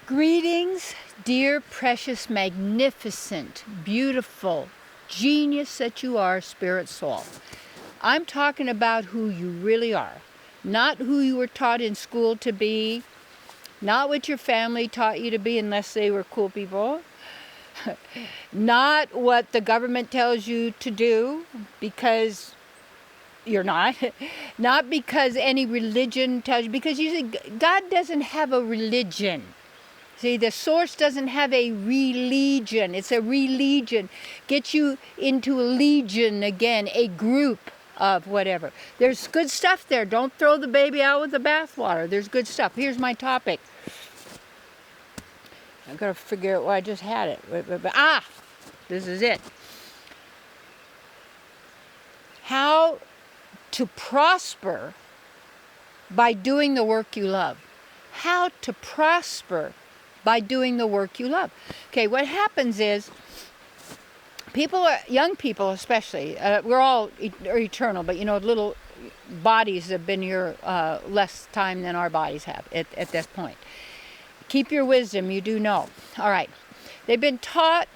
Greetings, dear, precious, magnificent, beautiful, genius that you are, spirit soul. I'm talking about who you really are, not who you were taught in school to be, not what your family taught you to be unless they were cool people, not what the government tells you to do because you're not, not because any religion tells you, because usually God doesn't have a religion. See, the source doesn't have a religion. It's a religion. Get you into a legion again, a group of whatever. There's good stuff there. Don't throw the baby out with the bathwater. There's good stuff. Here's my topic. I've got to figure out why I just had it. This is it. How to prosper by doing the work you love. How to prosper by doing the work you love. Okay, what happens is young people especially, we're all eternal, but little bodies have been here less time than our bodies have at this point. Keep your wisdom, you do know. All right, they've been taught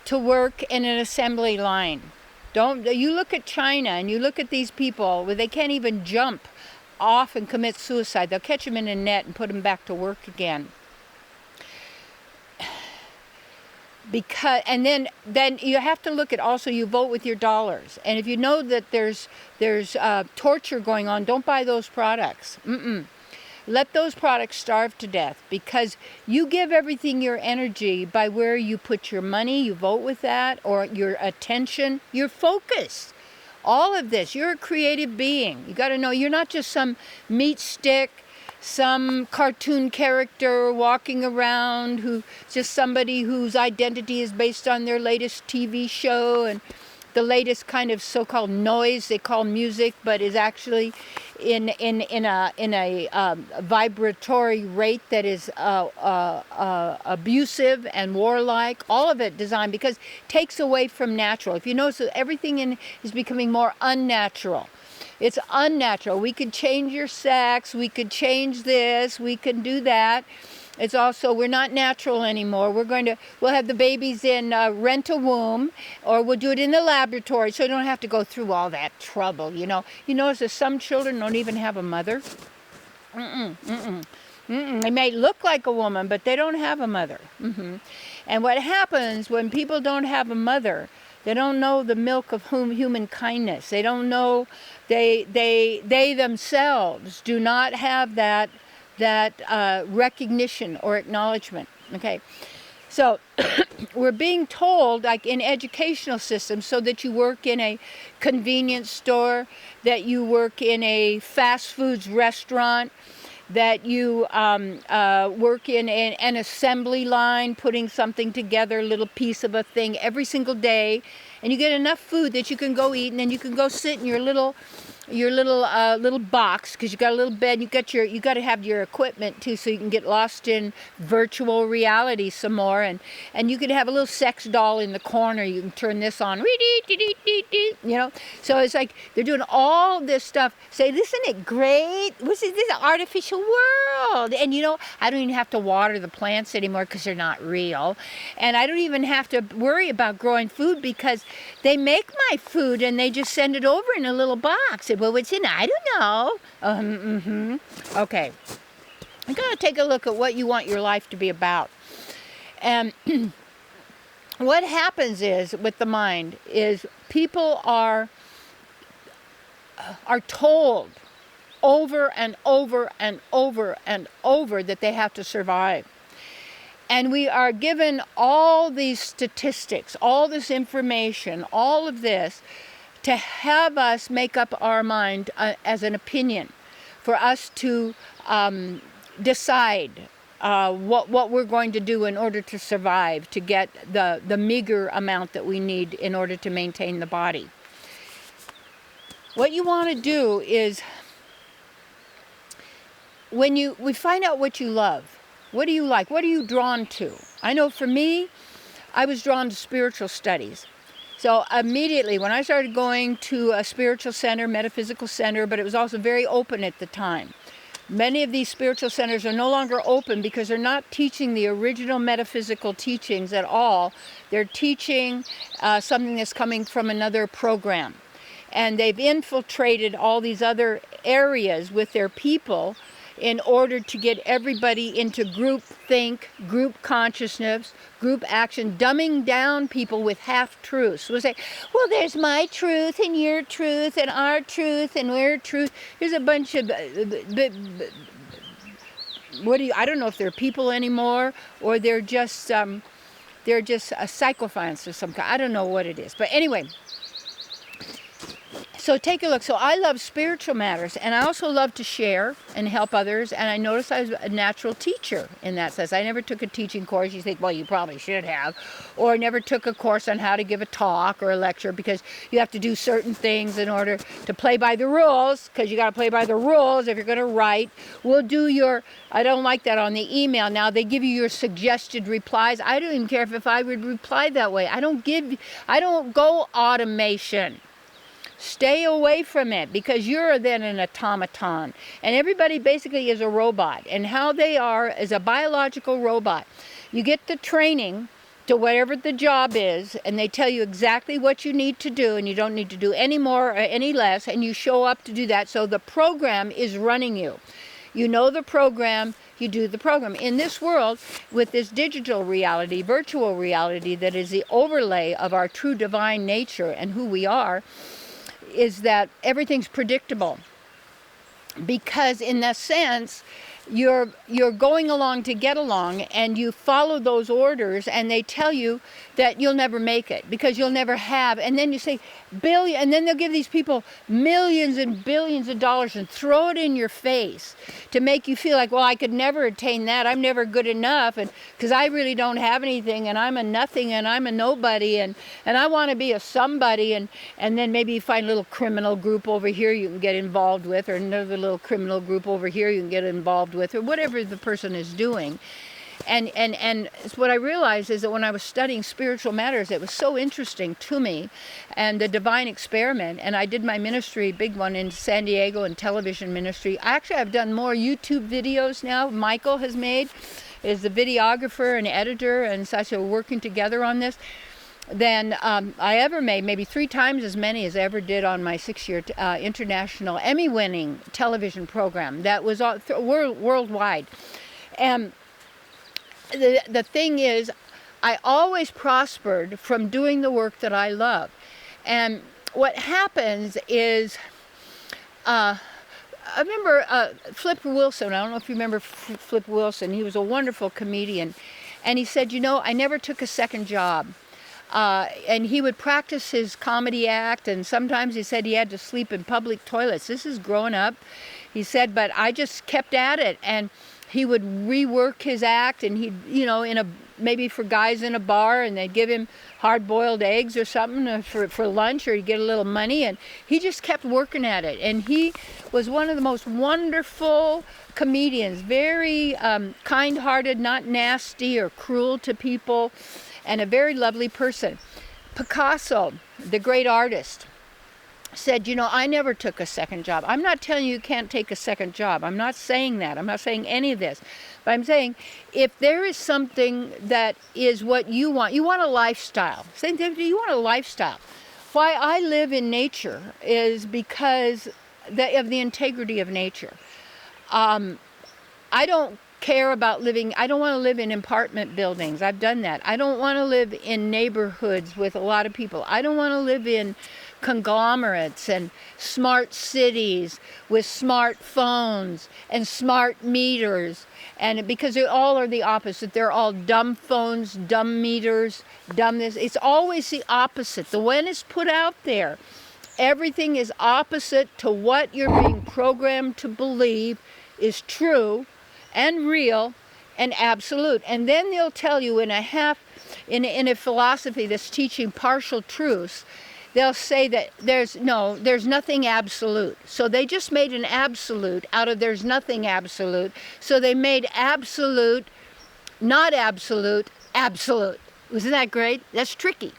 to work in an assembly line. You look at China and you look at these people where they can't even jump off and commit suicide. They'll catch them in a net and put them back to work again. Because then you have to look at also, you vote with your dollars, and if you know that there's torture going on, don't buy those products. Let those products starve to death, because you give everything your energy by where you put your money. You vote with that, or your attention, your focus. All of this, you're a creative being. You got to know you're not just some meat stick, some cartoon character walking around who just somebody whose identity is based on their latest TV show and the latest kind of so-called noise they call music, but is actually in a vibratory rate that is abusive and warlike. All of it designed because it takes away from natural. If you notice, everything is becoming more unnatural. It's unnatural. We could change your sex. We could change this. We can do that. It's also, we're not natural anymore. We'll have the babies in rent a womb, or we'll do it in the laboratory, so you don't have to go through all that trouble. You notice that some children don't even have a mother. They may look like a woman, but they don't have a mother. And what happens when people don't have a mother? They don't know the milk of human kindness. They don't know. They themselves do not have that recognition or acknowledgement. Okay, so we're being told, like in educational systems, so that you work in a convenience store, that you work in a fast foods restaurant, that you work in an assembly line, putting something together, a little piece of a thing every single day, and you get enough food that you can go eat, and then you can go sit in your little box, because you got a little bed. You got to have your equipment too, so you can get lost in virtual reality some more, and you could have a little sex doll in the corner. You can turn this on, So it's like they're doing all this stuff. Say, isn't it great? This is an artificial world, and I don't even have to water the plants anymore because they're not real, and I don't even have to worry about growing food because they make my food and they just send it over in a little box. Well, what's in it? I don't know. Okay. You got to take a look at what you want your life to be about. And what happens is, with the mind, is people are told over and over and over and over that they have to survive. And we are given all these statistics, all this information, all of this, to have us make up our mind as an opinion, for us to decide what we're going to do in order to survive, to get the meager amount that we need in order to maintain the body. What you want to do is, when we find out what you love, what do you like? What are you drawn to? I know for me, I was drawn to spiritual studies. So immediately when I started going to a spiritual center, metaphysical center, but it was also very open at the time. Many of these spiritual centers are no longer open because they're not teaching the original metaphysical teachings at all. They're teaching something that's coming from another program. And they've infiltrated all these other areas with their people in order to get everybody into group think, group consciousness, group action, dumbing down people with half-truths. We'll say, well, there's my truth and your truth and our truth and their truth. Here's a bunch of, I don't know if they're people anymore or they're just a psychophants or some kind. I don't know what it is. But anyway, so take a look. So I love spiritual matters, and I also love to share and help others, and I noticed I was a natural teacher in that sense. I never took a teaching course. You think, well, you probably should have. Or never took a course on how to give a talk or a lecture, because you have to do certain things in order to play by the rules, because you got to play by the rules if you're going to write. We'll do your, I don't like that on the email. Now, they give you your suggested replies. I don't even care if I would reply that way. I don't go automation. Stay away from it, because you're then an automaton. And everybody basically is a robot. And how they are is a biological robot. You get the training to whatever the job is, and they tell you exactly what you need to do, and you don't need to do any more or any less, and you show up to do that. So the program is running you. You know the program, you do the program. In this world, with this digital reality, virtual reality that is the overlay of our true divine nature and who we are, is that everything's predictable, because in that sense you're going along to get along, and you follow those orders, and they tell you that you'll never make it because you'll never have, and then you say billion, and then they'll give these people millions and billions of dollars and throw it in your face to make you feel like, well, I could never attain that, I'm never good enough, and because I really don't have anything, and I'm a nothing, and I'm a nobody, and I want to be a somebody, and then maybe you find a little criminal group over here you can get involved with, or another little criminal group over here you can get involved with, or whatever the person is doing. And what I realized is that when I was studying spiritual matters, it was so interesting to me, and the divine experiment, and I did my ministry, big one in San Diego, and television ministry. Actually, I've done more YouTube videos now. Michael has made, is the videographer and editor, and such, we're working together on this, than I ever made, maybe 3 times as many as I ever did on my 6-year international Emmy-winning television program that was all worldwide. And the thing is, I always prospered from doing the work that I love. And what happens is, I remember Flip Wilson. I don't know if you remember Flip Wilson. He was a wonderful comedian. And he said, you know, I never took a second job. And he would practice his comedy act, and sometimes he said he had to sleep in public toilets. This is growing up. He said, but I just kept at it, and he would rework his act, and he'd, you know, maybe for guys in a bar, and they'd give him hard-boiled eggs or something for lunch, or he'd get a little money, and he just kept working at it. And he was one of the most wonderful comedians, very kind-hearted, not nasty or cruel to people, and a very lovely person. Picasso, the great artist, said, you know, I never took a second job. I'm not telling you can't take a second job. I'm not saying that. I'm not saying any of this. But I'm saying if there is something that is what you want a lifestyle. Same thing, you want a lifestyle. Why I live in nature is because of the integrity of nature. I don't care about living, I don't want to live in apartment buildings. I've done that. I don't want to live in neighborhoods with a lot of people. I don't want to live in conglomerates and smart cities with smart phones and smart meters, and because they all are the opposite. They're all dumb phones, dumb meters, dumb this. It's always the opposite. The when is put out there, everything is opposite to what you're being programmed to believe is true and real and absolute. And then they'll tell you in a philosophy that's teaching partial truths, they'll say that there's nothing absolute. So they just made an absolute out of there's nothing absolute. So they made absolute, not absolute, absolute. Isn't that great? That's tricky.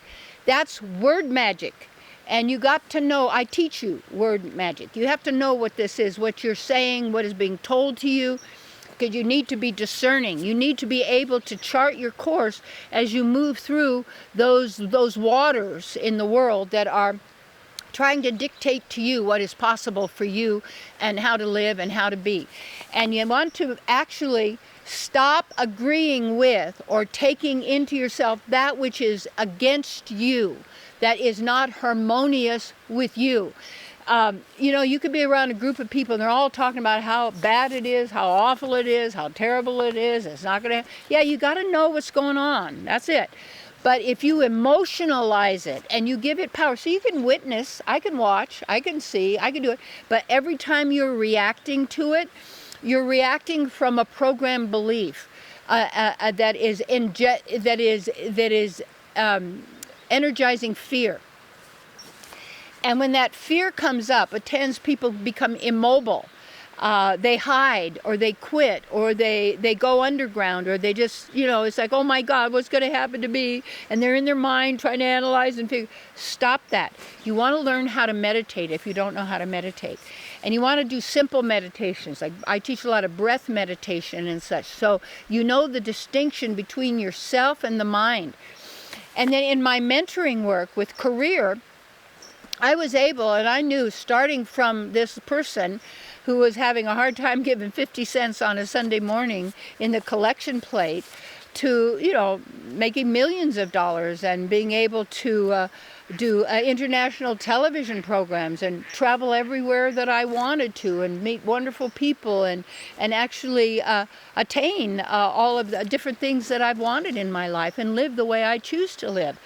That's word magic. And you got to know, I teach you word magic. You have to know what this is, what you're saying, what is being told to you, because you need to be discerning. You need to be able to chart your course as you move through those waters in the world that are trying to dictate to you what is possible for you and how to live and how to be. And you want to actually stop agreeing with or taking into yourself that which is against you, that is not harmonious with you. You know, you could be around a group of people and they're all talking about how bad it is, how awful it is, how terrible it is. It's not going to, yeah, you got to know what's going on. That's it. But if you emotionalize it and you give it power, so you can witness, I can watch, I can see, I can do it. But every time you're reacting to it, you're reacting from a programmed belief that is energizing fear. And when that fear comes up, it tends people become immobile. They hide, or they quit, or they go underground, or they just, you know, it's like, oh my God, what's going to happen to me? And they're in their mind trying to analyze and figure. Stop that. You want to learn how to meditate if you don't know how to meditate. And you want to do simple meditations. Like I teach a lot of breath meditation and such. So you know the distinction between yourself and the mind. And then in my mentoring work with career, I was able, and I knew starting from this person who was having a hard time giving 50 cents on a Sunday morning in the collection plate to, you know, making millions of dollars and being able to do international television programs and travel everywhere that I wanted to and meet wonderful people and actually attain all of the different things that I've wanted in my life and live the way I choose to live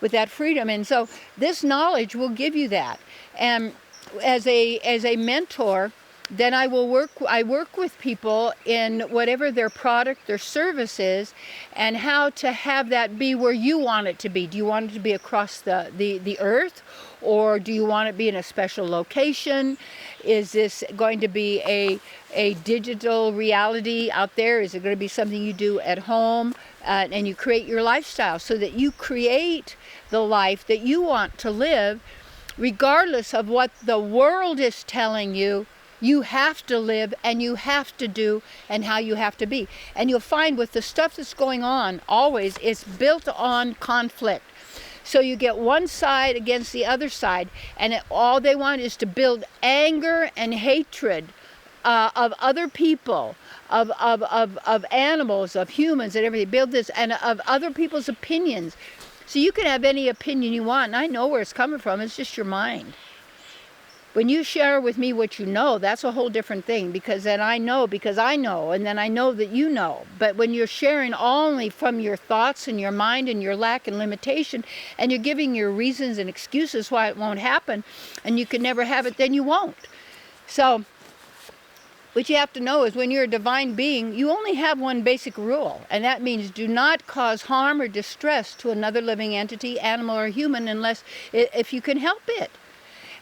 with that freedom. And so this knowledge will give you that. And as a mentor, then I work with people in whatever their product, their service is, and how to have that be where you want it to be. Do you want it to be across the earth, or do you want it to be in a special location? Is this going to be a digital reality out there? Is it going to be something you do at home? And you create your lifestyle so that you create the life that you want to live, regardless of what the world is telling you. You have to live and you have to do and how you have to be. And you'll find with the stuff that's going on, always, it's built on conflict. So you get one side against the other side, and all they want is to build anger and hatred of other people, of animals, of humans and everything. Build this, and of other people's opinions. So you can have any opinion you want, and I know where it's coming from. It's just your mind. When you share with me what you know, that's a whole different thing, because then I know because I know, and then I know that you know. But when you're sharing only from your thoughts and your mind and your lack and limitation, and you're giving your reasons and excuses why it won't happen, and you can never have it, then you won't. So what you have to know is when you're a divine being, you only have one basic rule, and that means do not cause harm or distress to another living entity, animal or human, unless if you can help it.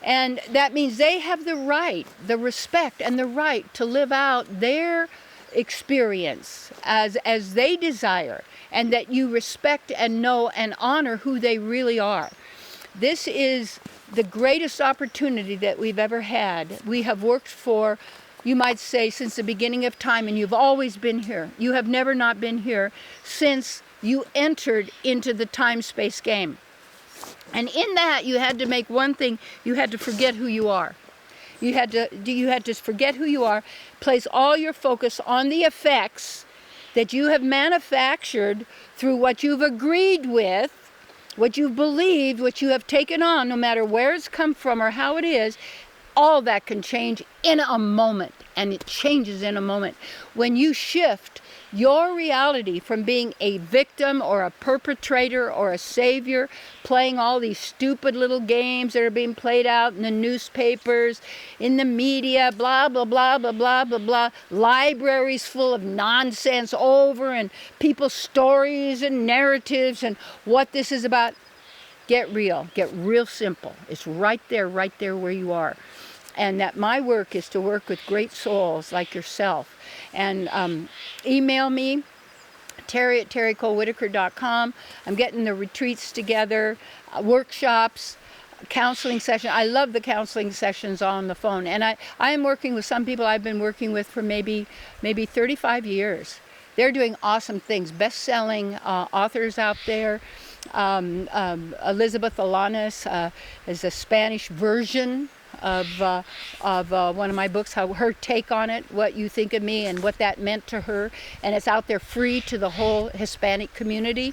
And that means they have the right, the respect and the right to live out their experience as they desire, and that you respect and know and honor who they really are. This is the greatest opportunity that we've ever had. We have worked for, you might say, since the beginning of time, and you've always been here. You have never not been here since you entered into the time-space game. And in that, you had to make one thing. You had to forget who you are. You had to forget who you are, place all your focus on the effects that you have manufactured through what you've agreed with, what you've believed, what you have taken on, no matter where it's come from or how it is. All that can change in a moment, and it changes in a moment. When you shift your reality from being a victim or a perpetrator or a savior, playing all these stupid little games that are being played out in the newspapers, in the media, blah, blah, blah, blah, blah, blah, blah, libraries full of nonsense over, and people's stories and narratives and what this is about. Get real simple. It's right there where you are. And that my work is to work with great souls like yourself. And email me, Terry@terrycolewhitaker.com. I'm getting the retreats together, workshops, counseling session. I love the counseling sessions on the phone. And I am working with some people I've been working with for maybe 35 years. They're doing awesome things. Best-selling authors out there. Elizabeth Alanis is a Spanish version of one of my books, how her take on it, What You Think of Me, and what that meant to her. And it's out there free to the whole Hispanic community.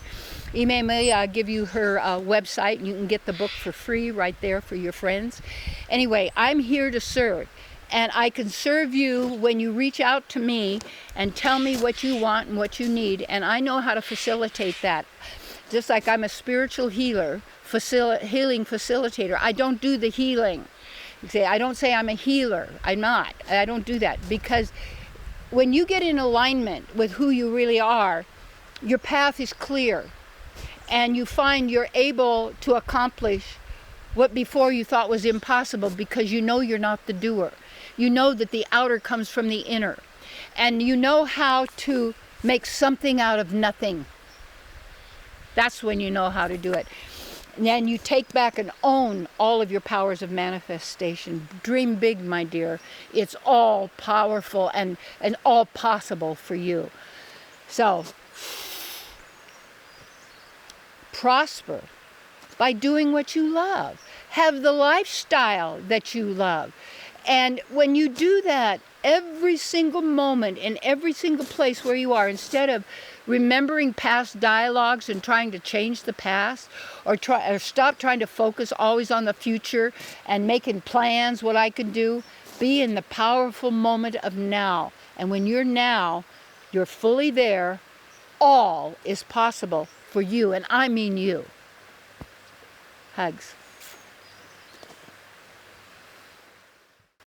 Email me, I'll give you her website, and you can get the book for free right there for your friends. Anyway, I'm here to serve. And I can serve you when you reach out to me and tell me what you want and what you need. And I know how to facilitate that. Just like I'm a spiritual healer, healing facilitator. I don't do the healing. I don't say I'm a healer. I'm not. I don't do that. Because when you get in alignment with who you really are, your path is clear. And you find you're able to accomplish what before you thought was impossible, because you know you're not the doer. You know that the outer comes from the inner. And you know how to make something out of nothing. That's when you know how to do it. And then you take back and own all of your powers of manifestation. Dream big, my dear. It's all powerful and all possible for you. So, prosper by doing what you love. Have the lifestyle that you love. And when you do that, every single moment in every single place where you are, instead of remembering past dialogues and trying to change the past, or stop trying to focus always on the future and making plans what I can do, be in the powerful moment of now. And when you're now, you're fully there. All is possible for you, and I mean you. Hugs.